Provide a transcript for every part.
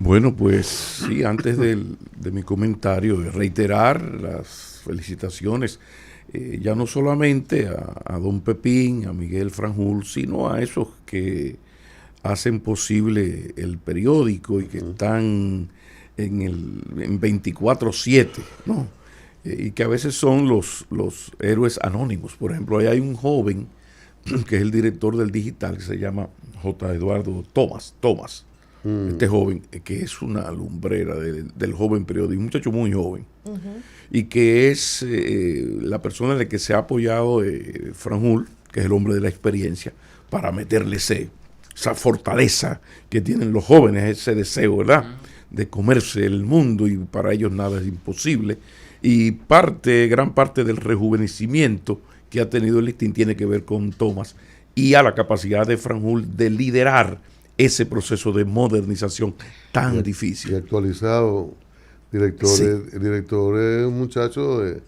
Bueno, pues sí, antes de mi comentario, reiterar las felicitaciones, ya no solamente a don Pepín, a Miguel Franjul, sino a esos que hacen posible el periódico y que están en 24/7, ¿no? Y que a veces son los héroes anónimos. Por ejemplo, ahí hay un joven que es el director del digital, que se llama J. Eduardo Tomás. Este joven, que es una lumbrera del joven periodista, un muchacho muy joven, y que es la persona en la que se ha apoyado Franjul, que es el hombre de la experiencia, para meterle esa fortaleza que tienen los jóvenes, ese deseo, ¿verdad?, de comerse el mundo, y para ellos nada es imposible. Y gran parte del rejuvenecimiento que ha tenido el listín tiene que ver con Tomás y a la capacidad de Franjul de liderar ese proceso de modernización tan difícil. Y actualizado, director es un muchacho de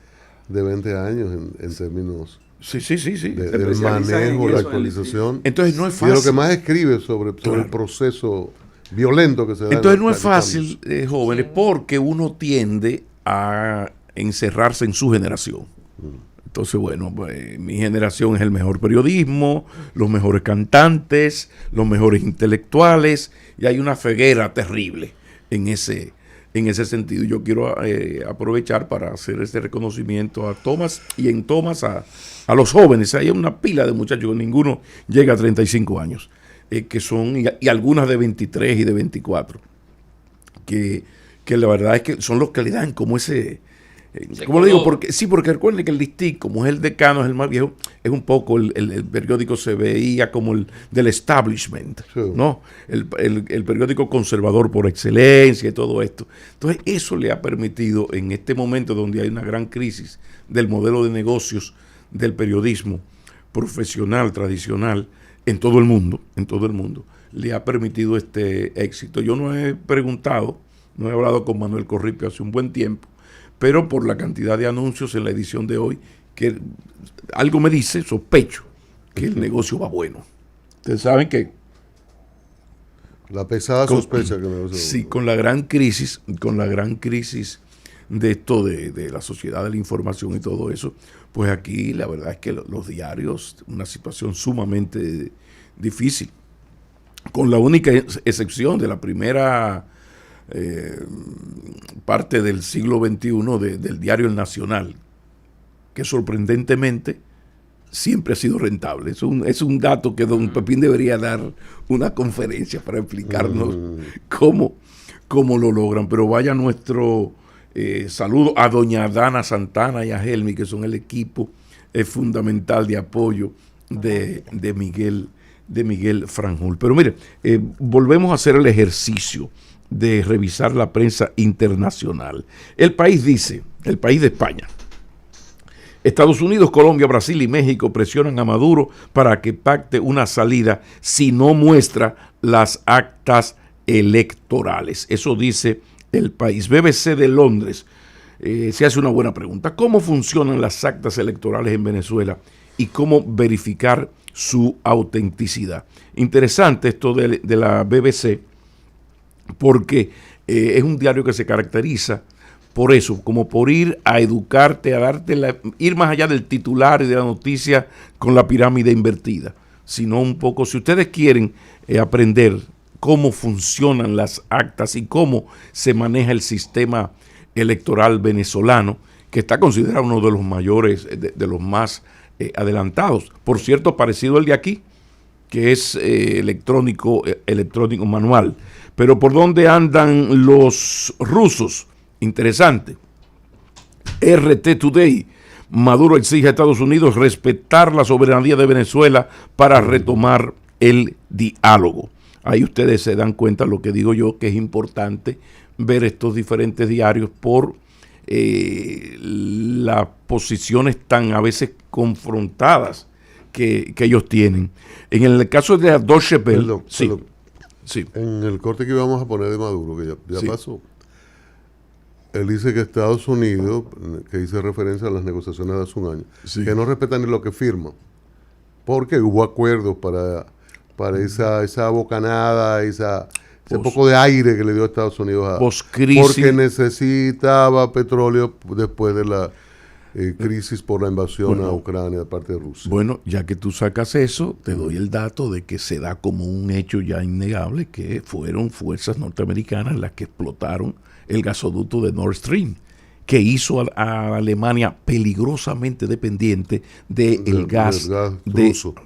20 años en términos Sí. del manejo, la actualización. Entonces no es Y fácil. lo que más escribe sobre el proceso violento que se da. Entonces no es fácil, jóvenes, porque uno tiende a encerrarse en su generación. Entonces, bueno, pues, mi generación es el mejor periodismo, los mejores cantantes, los mejores intelectuales, y hay una ceguera terrible en ese sentido. Yo quiero aprovechar para hacer este reconocimiento a Tomás, y en Tomás a los jóvenes. Hay una pila de muchachos, ninguno llega a 35 años, que son, y algunas de 23 y de 24, que la verdad es que son los que le dan como ese... ¿Cómo lo digo? Porque recuerden que el listín, como es el decano, es el más viejo, es un poco el periódico se veía como el del establishment, sí, ¿no? El periódico conservador por excelencia y todo esto. Entonces, eso le ha permitido, en este momento donde hay una gran crisis del modelo de negocios del periodismo profesional, tradicional, en todo el mundo, le ha permitido este éxito. Yo no he hablado con Manuel Corripio hace un buen tiempo, pero por la cantidad de anuncios en la edición de hoy, que algo me dice, sospecho, que el negocio va bueno. Ustedes saben que... La pesada sospecha que el negocio va bueno. Sí, con la gran crisis de esto de la sociedad de la información y todo eso, pues aquí la verdad es que los diarios, una situación sumamente difícil, con la única excepción de la primera... parte del siglo XXI del diario El Nacional, que sorprendentemente siempre ha sido rentable. Es un dato que don Pepín debería dar una conferencia para explicarnos cómo lo logran. Pero vaya nuestro saludo a doña Dana Santana y a Helmi, que son el equipo fundamental de apoyo de Miguel Franjul. Pero mire, volvemos a hacer el ejercicio de revisar la prensa internacional. El país de España: Estados Unidos, Colombia, Brasil y México presionan a Maduro para que pacte una salida si no muestra las actas electorales. Eso dice el país. BBC de Londres se hace una buena pregunta: ¿cómo funcionan las actas electorales en Venezuela y cómo verificar su autenticidad? Interesante esto de la BBC, porque es un diario que se caracteriza por eso, como por ir a educarte, a ir más allá del titular y de la noticia con la pirámide invertida, sino un poco, si ustedes quieren aprender cómo funcionan las actas y cómo se maneja el sistema electoral venezolano, que está considerado uno de los mayores, de los más adelantados, por cierto, parecido al de aquí, que es electrónico manual. Pero ¿por dónde andan los rusos? Interesante. RT Today: Maduro exige a Estados Unidos respetar la soberanía de Venezuela para retomar el diálogo. Ahí ustedes se dan cuenta lo que digo yo, que es importante ver estos diferentes diarios por las posiciones tan a veces confrontadas que ellos tienen. En el caso de la Deutsche Welle, sí. En el corte que íbamos a poner de Maduro, que ya pasó, él dice que Estados Unidos, que hice referencia a las negociaciones de hace un año, que no respetan ni lo que firman, porque hubo acuerdos para esa bocanada, esa ese poco de aire que le dio a Estados Unidos post-crisis, porque necesitaba petróleo después de la crisis por la invasión a Ucrania de parte de Rusia. Bueno, ya que tú sacas eso, te doy el dato de que se da como un hecho ya innegable que fueron fuerzas norteamericanas las que explotaron el gasoducto de Nord Stream, que hizo a Alemania peligrosamente dependiente del gas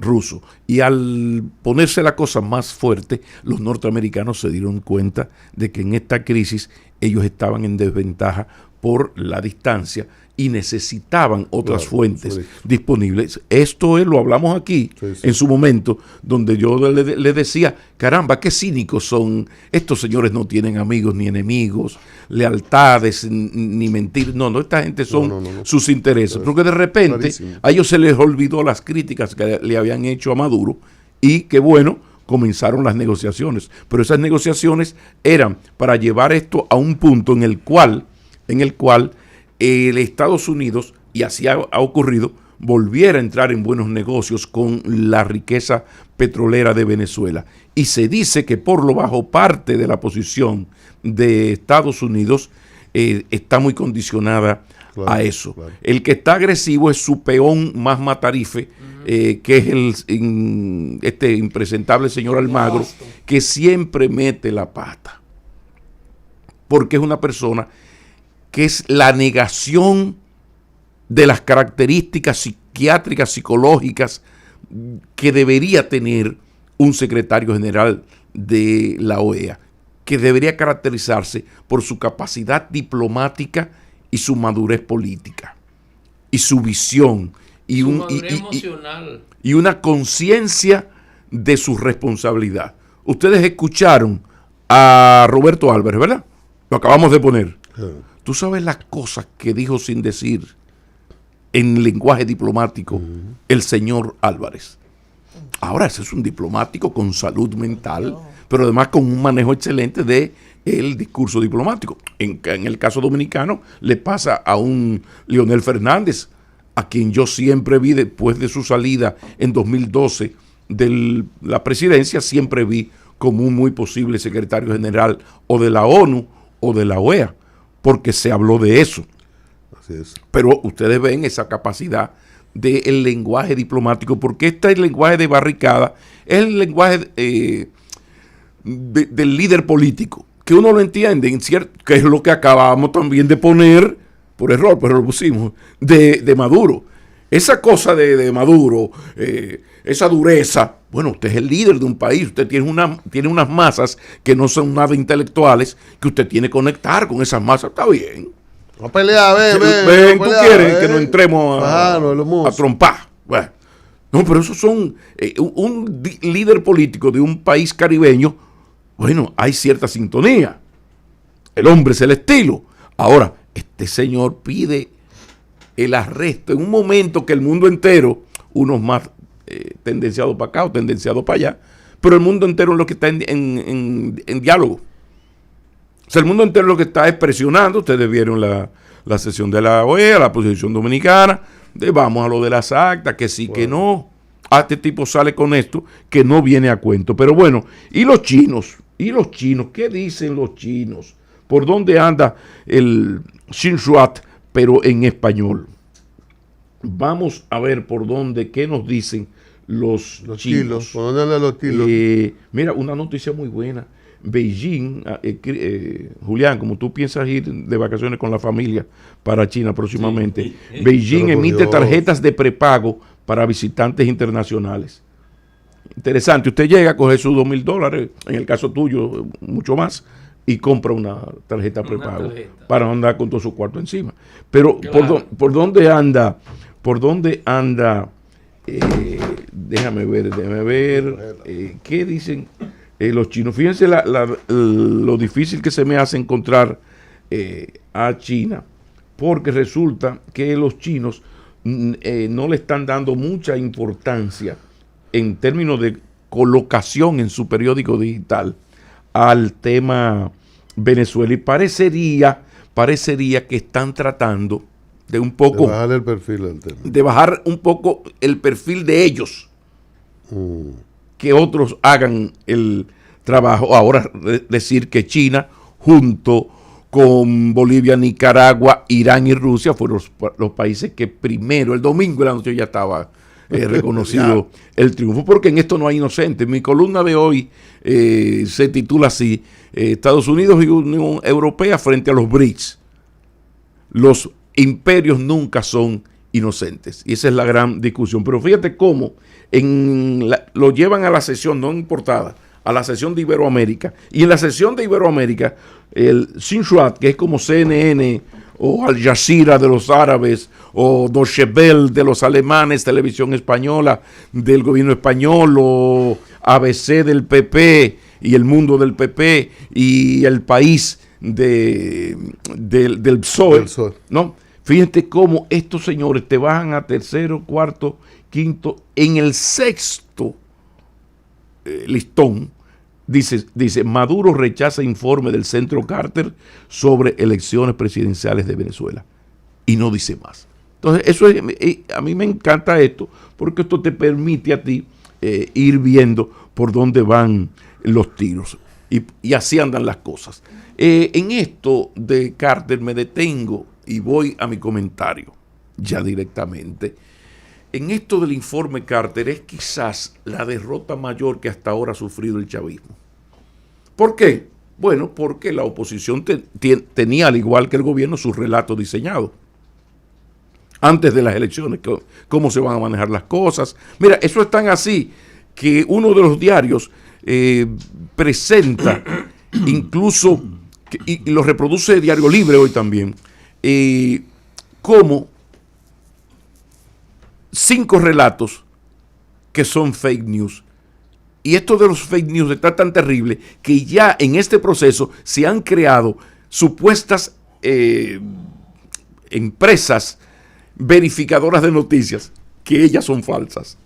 ruso. Y al ponerse la cosa más fuerte, los norteamericanos se dieron cuenta de que en esta crisis ellos estaban en desventaja por la distancia y necesitaban otras fuentes disponibles. Esto lo hablamos aquí en su momento, donde yo le decía, caramba, qué cínicos son. Estos señores no tienen amigos ni enemigos, lealtades ni mentir. No, esta gente son sus intereses. Porque de repente a ellos se les olvidó las críticas que le habían hecho a Maduro y que bueno, comenzaron las negociaciones. Pero esas negociaciones eran para llevar esto a un punto en el cual el Estados Unidos, y así ha ocurrido, volviera a entrar en buenos negocios con la riqueza petrolera de Venezuela. Y se dice que por lo bajo parte de la posición de Estados Unidos está muy condicionada a eso. Claro. El que está agresivo es su peón más matarife, que es este impresentable señor Almagro, que siempre mete la pata. Porque es una persona que es la negación de las características psiquiátricas, psicológicas que debería tener un secretario general de la OEA, que debería caracterizarse por su capacidad diplomática y su madurez política, y su visión, y una conciencia de su responsabilidad. Ustedes escucharon a Roberto Álvarez, ¿verdad? Lo acabamos de poner. Tú sabes las cosas que dijo sin decir en lenguaje diplomático el señor Álvarez. Ahora, ese es un diplomático con salud mental, pero además con un manejo excelente de el discurso diplomático. En el caso dominicano le pasa a un Leonel Fernández, a quien yo siempre vi después de su salida en 2012 de la presidencia, siempre vi como un muy posible secretario general o de la ONU o de la OEA, porque se habló de eso. Así es. Pero ustedes ven esa capacidad del lenguaje diplomático, porque este es el lenguaje de barricada, es el lenguaje del líder político, que uno lo entiende, que es lo que acabamos también de poner, por error, pero lo pusimos, de Maduro. Esa cosa de Maduro, esa dureza, bueno, usted es el líder de un país, usted tiene unas masas que no son nada intelectuales, que usted tiene que conectar con esas masas, está bien. No pelea, ven, tú quieres que nos entremos a trompar. Bueno, no, pero esos son un líder político de un país caribeño. Bueno, hay cierta sintonía. El hombre es el estilo. Ahora, este señor pide el arresto en un momento que el mundo entero, unos más tendenciados para acá o tendenciados para allá, pero el mundo entero es lo que está en diálogo. O sea, el mundo entero lo que está es presionando. Ustedes vieron la sesión de la OEA, la posición dominicana, vamos a lo de las actas, que sí, que no. Este tipo sale con esto que no viene a cuento. Pero bueno, ¿y los chinos? ¿Qué dicen los chinos? ¿Por dónde anda el Xinhuat, pero en español? Vamos a ver por dónde, qué nos dicen los chinos. ¿Por dónde andan los tilos? Mira, una noticia muy buena. Beijing, Julián, como tú piensas ir de vacaciones con la familia para China próximamente, sí. Beijing emite tarjetas de prepago para visitantes internacionales. Interesante, usted llega, coge sus $2,000, en el caso tuyo mucho más, y compra una tarjeta prepago para andar con todo su cuarto encima. Pero claro. ¿por dónde anda? Déjame ver, ¿qué dicen los chinos? Fíjense lo difícil que se me hace encontrar a China, porque resulta que los chinos no le están dando mucha importancia en términos de colocación en su periódico digital al tema Venezuela, y parecería que están tratando de un poco bajar el perfil del tema, de bajar un poco el perfil de ellos, que otros hagan el trabajo. Ahora decir que China, junto con Bolivia, Nicaragua, Irán y Rusia, fueron los países que primero, el domingo de la noche ya estaba reconocido el triunfo, porque en esto no hay inocentes. Mi columna de hoy se titula así: Estados Unidos y Unión Europea frente a los BRICS. Los imperios nunca son inocentes. Y esa es la gran discusión. Pero fíjate cómo lo llevan a la sesión, no importada, a la sesión de Iberoamérica. Y en la sesión de Iberoamérica, el Xinhua, que es como CNN o Al Jazeera de los árabes, o Deutsche Welle de los alemanes, Televisión Española del gobierno español, o ABC del PP y El Mundo del PP y El País del PSOE, ¿no? Fíjate cómo estos señores te bajan a tercero, cuarto, quinto, en el sexto listón. Dice, Maduro rechaza informe del Centro Carter sobre elecciones presidenciales de Venezuela. Y no dice más. Entonces, a mí me encanta esto, porque esto te permite a ti ir viendo por dónde van los tiros. Y así andan las cosas. En esto de Carter me detengo y voy a mi comentario ya directamente. En esto del informe Carter es quizás la derrota mayor que hasta ahora ha sufrido el chavismo. ¿Por qué? Bueno, porque la oposición tenía, al igual que el gobierno, su relato diseñado. Antes de las elecciones, cómo se van a manejar las cosas. Mira, eso es tan así que uno de los diarios presenta, incluso, y lo reproduce Diario Libre hoy también, como 5 relatos que son fake news. Y esto de los fake news está tan terrible que ya en este proceso se han creado supuestas empresas verificadoras de noticias que ellas son falsas.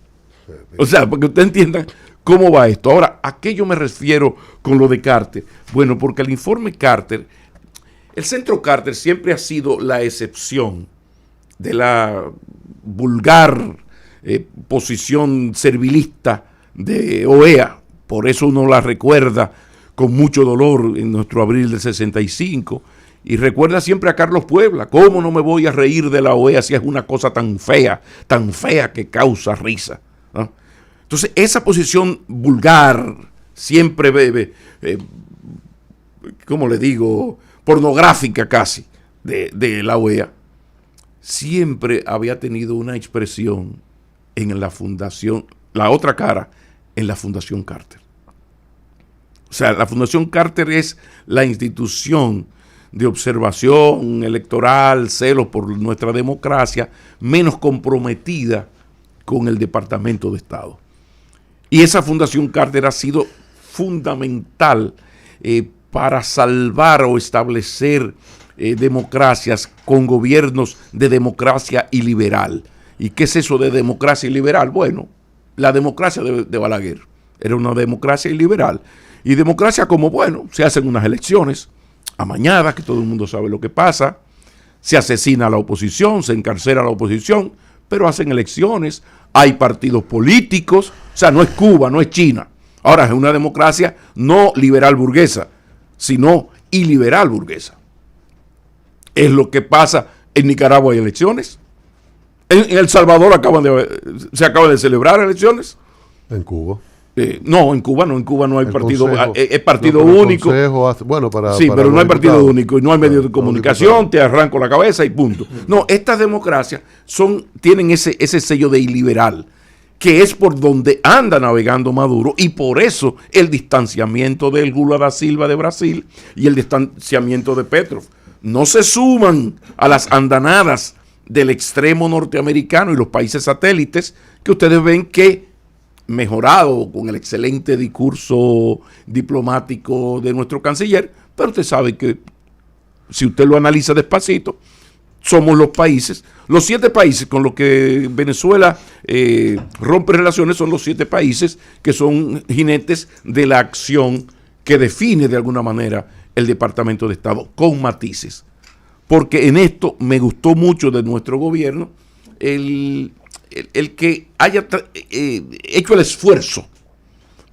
O sea, para que ustedes entiendan cómo va esto. Ahora, ¿a qué yo me refiero con lo de Carter? Bueno, porque el informe Carter, el Centro Carter siempre ha sido la excepción de la vulgar posición servilista de OEA. Por eso uno la recuerda con mucho dolor en nuestro abril del 65. Y recuerda siempre a Carlos Puebla. ¿Cómo no me voy a reír de la OEA si es una cosa tan fea que causa risa? ¿No? Entonces, esa posición vulgar, siempre, ¿cómo le digo?, pornográfica casi, de la OEA, siempre había tenido una expresión en la fundación, la otra cara, en la Fundación Carter. O sea, la Fundación Carter es la institución de observación electoral, celo por nuestra democracia, menos comprometida con el Departamento de Estado. Y esa Fundación Carter ha sido fundamental para salvar o establecer democracias con gobiernos de democracia iliberal. ¿Y qué es eso de democracia iliberal? Bueno, la democracia de Balaguer era una democracia iliberal. Y democracia como, bueno, se hacen unas elecciones amañadas, que todo el mundo sabe lo que pasa, se asesina a la oposición, se encarcela a la oposición, pero hacen elecciones, hay partidos políticos, o sea, no es Cuba, no es China. Ahora es una democracia no liberal burguesa, sino iliberal burguesa. Es lo que pasa en Nicaragua, hay elecciones. En El Salvador se acaban de celebrar elecciones. En Cuba. No, en Cuba no hay partido, consejo, es partido único. Bueno, pero no hay partido único y no hay medios de comunicación, te arranco la cabeza y punto. No, estas democracias tienen ese sello de iliberal, que es por donde anda navegando Maduro, y por eso el distanciamiento del Lula da Silva de Brasil y el distanciamiento de Petro no se suman a las andanadas del extremo norteamericano y los países satélites que ustedes ven que, mejorado con el excelente discurso diplomático de nuestro canciller, pero usted sabe que si usted lo analiza despacito, somos los 7 países con los que Venezuela rompe relaciones, son los 7 países que son jinetes de la acción que define de alguna manera el Departamento de Estado, con matices. Porque en esto me gustó mucho de nuestro gobierno el que haya hecho el esfuerzo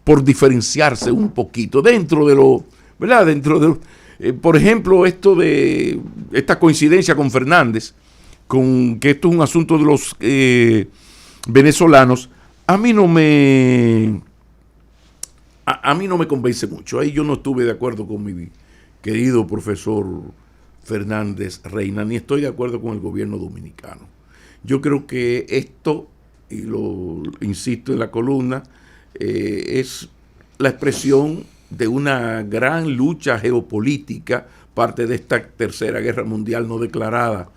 por diferenciarse un poquito dentro de lo, ¿verdad? Dentro de, por ejemplo, esta coincidencia con Fernández, con que esto es un asunto de los venezolanos, a mí no me convence mucho. Ahí yo no estuve de acuerdo con mi querido profesor Fernández Reina, ni estoy de acuerdo con el gobierno dominicano. Yo creo que esto, y lo insisto en la columna, es la expresión de una gran lucha geopolítica, parte de esta tercera guerra mundial no declarada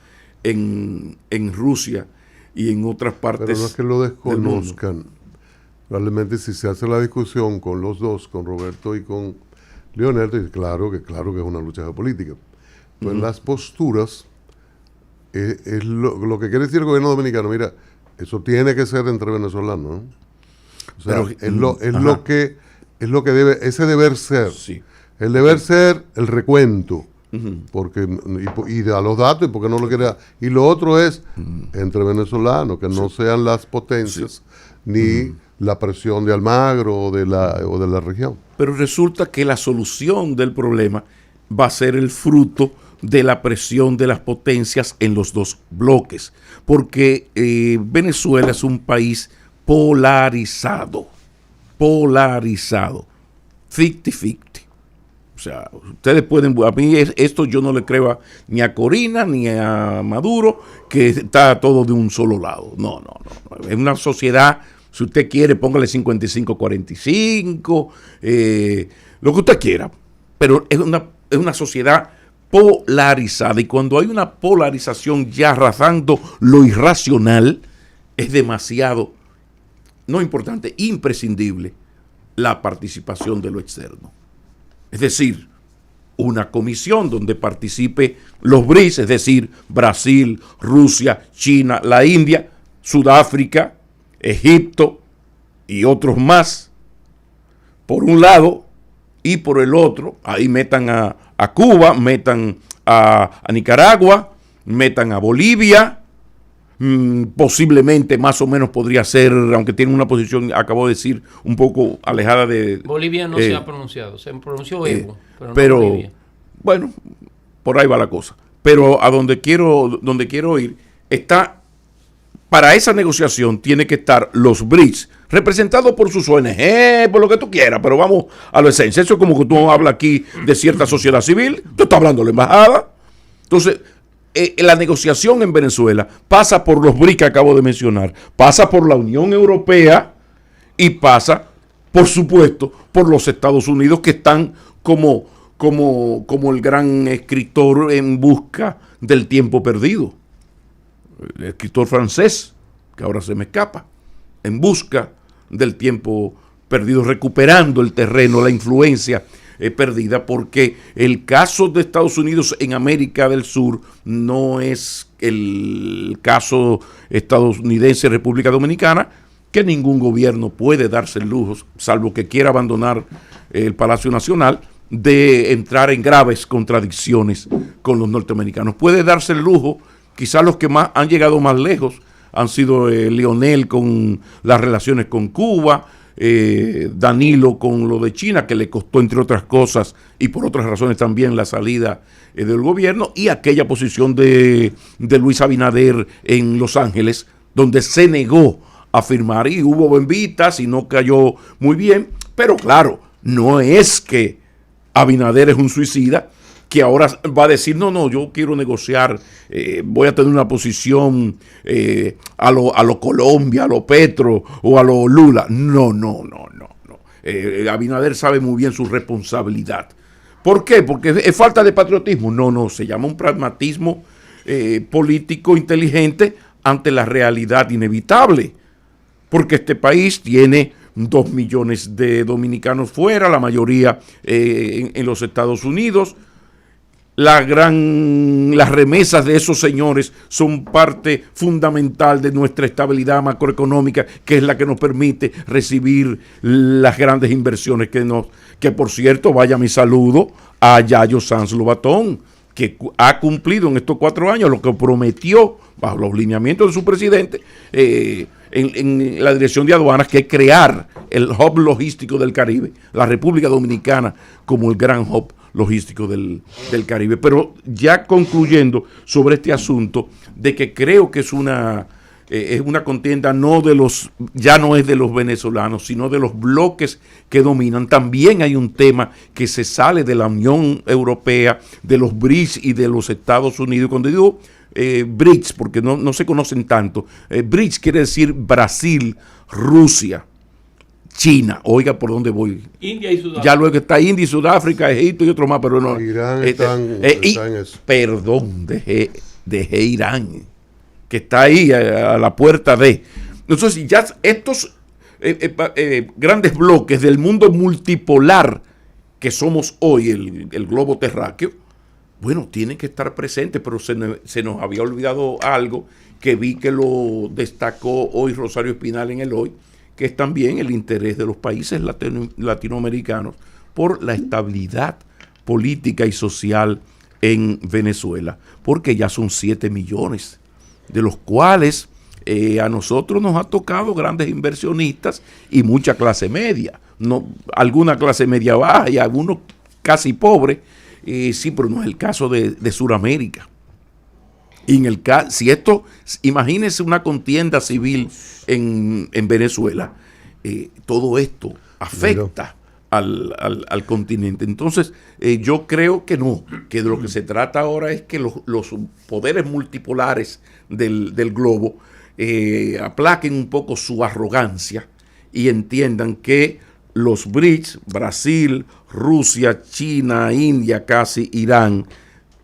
en Rusia y en otras partes. Pero no es que lo desconozcan. Probablemente si se hace la discusión con los dos, con Roberto y con Leonel, claro que es una lucha geopolítica. Pues las posturas es lo que quiere decir el gobierno dominicano. Mira, eso tiene que ser entre venezolanos, ¿no? O sea, pero, es lo que debe, ese deber ser. Sí. El deber ser, el recuento. Porque y a los datos, porque no lo quiere. Y lo otro es entre venezolanos, que no sean las potencias, ni la presión de Almagro o de la región. Pero resulta que la solución del problema va a ser el fruto de la presión de las potencias en los dos bloques, porque Venezuela es un país polarizado, 50-50. O sea, ustedes pueden, a mí esto yo no le creo ni a Corina ni a Maduro, que está todo de un solo lado. No. Es una sociedad, si usted quiere, póngale 55-45, lo que usted quiera, pero es una sociedad polarizada, y cuando hay una polarización ya rozando lo irracional, es demasiado, no importante, imprescindible la participación de lo externo. Es decir, una comisión donde participe los BRICS, es decir, Brasil, Rusia, China, la India, Sudáfrica, Egipto y otros más, por un lado, y por el otro, ahí metan a Cuba, metan a Nicaragua, metan a Bolivia, posiblemente más o menos podría ser, aunque tiene una posición, acabo de decir, un poco alejada de... Bolivia no se ha pronunciado, se pronunció Evo, pero no Bolivia. Bueno, por ahí va la cosa. Pero a donde quiero ir, está, para esa negociación tiene que estar los BRICS, representados por sus ONG, por lo que tú quieras, pero vamos a lo esencial. Eso es como que tú hablas aquí de cierta sociedad civil, tú estás hablando de la embajada. Entonces, la negociación en Venezuela pasa por los BRICS que acabo de mencionar, pasa por la Unión Europea y pasa, por supuesto, por los Estados Unidos, que están como el gran escritor en busca del tiempo perdido. El escritor francés, que ahora se me escapa, en busca del tiempo perdido, recuperando el terreno, la influencia perdida, porque el caso de Estados Unidos en América del Sur no es el caso estadounidense República Dominicana, que ningún gobierno puede darse el lujo, salvo que quiera abandonar el Palacio Nacional, de entrar en graves contradicciones con los norteamericanos. Puede darse el lujo, quizás los que más han llegado más lejos han sido Leonel con las relaciones con Cuba, Danilo con lo de China, que le costó, entre otras cosas, y por otras razones también, la salida del gobierno, y aquella posición de Luis Abinader en Los Ángeles, donde se negó a firmar, y hubo benvitas y no cayó muy bien, pero claro, no es que Abinader es un suicida, que ahora va a decir, no, yo quiero negociar, voy a tener una posición a lo Colombia, a lo Petro o a lo Lula. No. Abinader sabe muy bien su responsabilidad. ¿Por qué? Porque es falta de patriotismo. No, se llama un pragmatismo político inteligente ante la realidad inevitable. Porque este país tiene 2 millones de dominicanos fuera, la mayoría en los Estados Unidos. Las remesas de esos señores son parte fundamental de nuestra estabilidad macroeconómica, que es la que nos permite recibir las grandes inversiones que por cierto, vaya mi saludo a Yayo Sanz Lobatón, que ha cumplido en estos 4 años lo que prometió bajo los lineamientos de su presidente en la Dirección de Aduanas, que es crear el hub logístico del Caribe, la República Dominicana como el gran hub logístico del Caribe. Pero ya concluyendo sobre este asunto de que creo que es una contienda ya no es de los venezolanos, sino de los bloques que dominan. También hay un tema que se sale de la Unión Europea, de los BRICS y de los Estados Unidos. Cuando digo BRICS, porque no se conocen tanto, BRICS quiere decir Brasil, Rusia, China, oiga por dónde voy. India y Sudáfrica. Ya luego está India y Sudáfrica, Egipto y otro más, pero no. Irán está en eso. Perdón, dejé Irán, que está ahí a la puerta de. Entonces, ya estos grandes bloques del mundo multipolar que somos hoy, el globo terráqueo, bueno, tienen que estar presentes, pero se nos había olvidado algo que vi que lo destacó hoy Rosario Espinal en el Hoy, que es también el interés de los países latinoamericanos por la estabilidad política y social en Venezuela, porque ya son 7 millones, de los cuales a nosotros nos ha tocado grandes inversionistas y mucha clase media, alguna clase media baja y algunos casi pobres, sí, pero no es el caso de Sudamérica. Y imagínense una contienda civil en Venezuela, todo esto afecta al continente. Entonces, yo creo que no, que de lo que se trata ahora es que los poderes multipolares del globo aplaquen un poco su arrogancia y entiendan que los BRICS, Brasil, Rusia, China, India, casi Irán,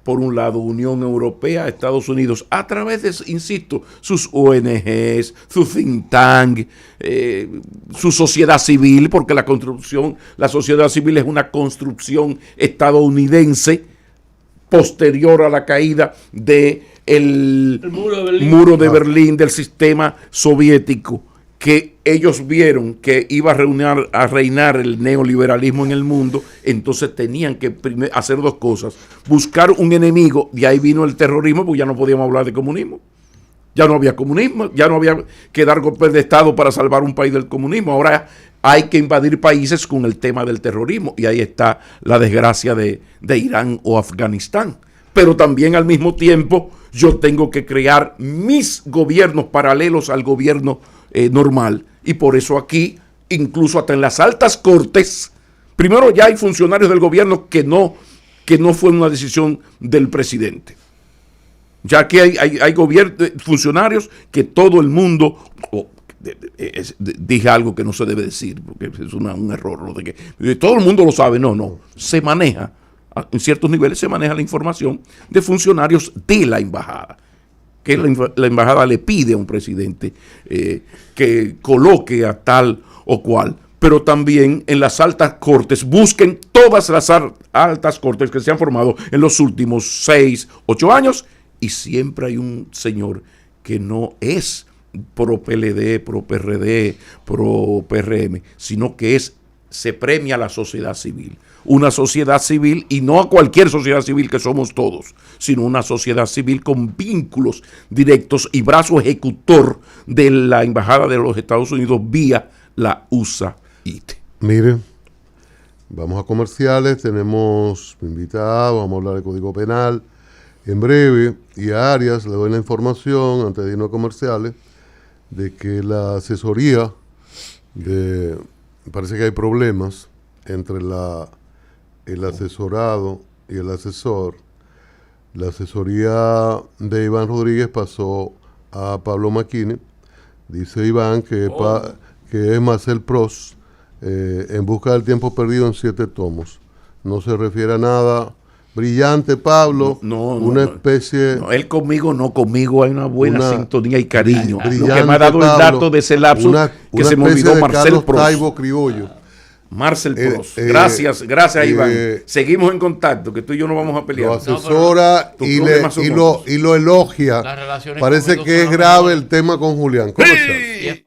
por un lado Unión Europea, Estados Unidos, a través de, insisto, sus ONGs, su think tank, su sociedad civil, porque la sociedad civil es una construcción estadounidense posterior a la caída del muro de Berlín, del sistema soviético, que ellos vieron que iba a reinar el neoliberalismo en el mundo. Entonces tenían que hacer dos cosas: buscar un enemigo, de ahí vino el terrorismo, porque ya no podíamos hablar de comunismo, ya no había comunismo, ya no había que dar golpes de Estado para salvar un país del comunismo. Ahora hay que invadir países con el tema del terrorismo, y ahí está la desgracia de Irán o Afganistán. Pero también al mismo tiempo yo tengo que crear mis gobiernos paralelos al gobierno normal, y por eso aquí, incluso hasta en las altas cortes, primero ya hay funcionarios del gobierno que no fue una decisión del presidente. Ya aquí hay funcionarios que todo el mundo, dije algo que no se debe decir, porque es un error, ¿no? De que todo el mundo lo sabe. No, se maneja, en ciertos niveles se maneja la información de funcionarios de la embajada, que la embajada le pide a un presidente que coloque a tal o cual. Pero también en las altas cortes, busquen todas las altas cortes que se han formado en los últimos 6, 8 años, y siempre hay un señor que no es pro PLD, pro PRD, pro PRM, sino que se premia a la sociedad civil. Una sociedad civil, y no a cualquier sociedad civil que somos todos, sino una sociedad civil con vínculos directos y brazo ejecutor de la Embajada de los Estados Unidos vía la USAID. Miren, vamos a comerciales, tenemos invitados, vamos a hablar de Código Penal en breve, y a Arias le doy la información, antes de irnos a comerciales, de que la asesoría, parece que hay problemas entre el asesorado y el asesor. La asesoría de Iván Rodríguez pasó a Pablo Macchini. Dice Iván que es Marcel Proust, En busca del tiempo perdido, en 7 tomos. No se refiere a nada brillante, Pablo. Especie... No, él conmigo hay una buena sintonía y cariño. Lo que me ha dado Pablo, el dato de ese lapso que se me olvidó, Marcel Proust. Taibo criollo. Marcel Proust. Gracias, Iván. Seguimos en contacto, que tú y yo no vamos a pelear. Lo asesora y lo elogia. Parece que es grave el tema con Julián. ¿Cómo estás?